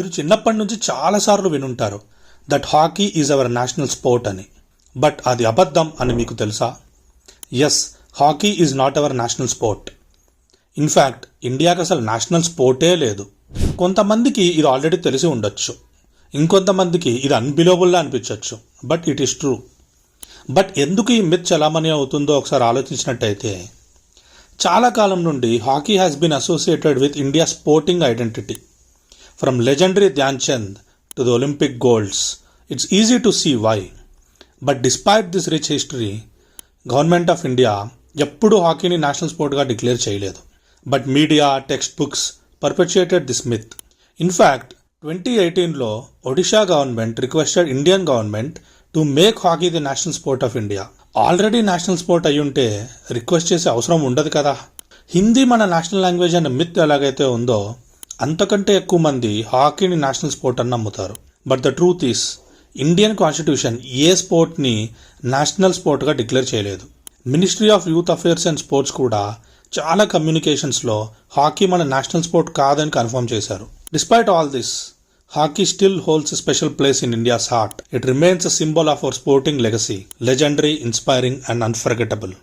మీరు చిన్నప్పటి నుంచి చాలాసార్లు వినుంటారు that hockey is our national sport అని. బట్ అది అబద్ధం అని మీకు తెలుసా? Yes, hockey is not our national sport. In fact ఇండియాకి అసలు నేషనల్ స్పోర్టే లేదు. కొంతమందికి ఇది ఆల్రెడీ తెలిసి ఉండొచ్చు, ఇంకొంతమందికి ఇది అన్బిలీవబుల్లా అనిపించవచ్చు, but it is true. But ఎందుకు ఈ మిత్ చలామణి అవుతుందో ఒకసారి ఆలోచించినట్టయితే, చాలా కాలం నుండి hockey has been associated with India sporting identity. From legendary Dhyan Chand to the Olympic golds, it's easy to see why. But despite this rich history, government of India ఎప్పుడూ హాకీని నేషనల్ స్పోర్ట్గా డిక్లేర్ చేయలేదు. But media, text books perpetuated this myth. In fact 2018లో Odisha government requested Indian government to make hockey the national sport of India. Already national sport అయ్యుంటే request చేసే అవసరం ఉండదు కదా. హిందీ మన నేషనల్ లాంగ్వేజ్ అనే మిత్ ఎలాగైతే ఉందో, అంతకంటే ఎక్కువ మంది హాకీని నేషనల్ స్పోర్ట్ అని నమ్ముతారు. But the truth is, Indian constitution ఏ స్పోర్ట్ని నేషనల్ స్పోర్ట్గా డిక్లేర్ చేయలేదు. Ministry of youth affairs and sports కూడా చాలా కమ్యూనికేషన్స్లో హాకీ మన నేషనల్ స్పోర్ట్ కాదని కన్ఫర్మ్ చేశారు. Despite all this, hockey still holds a special place in India's heart. It remains a symbol of our sporting legacy, legendary, inspiring and unforgettable.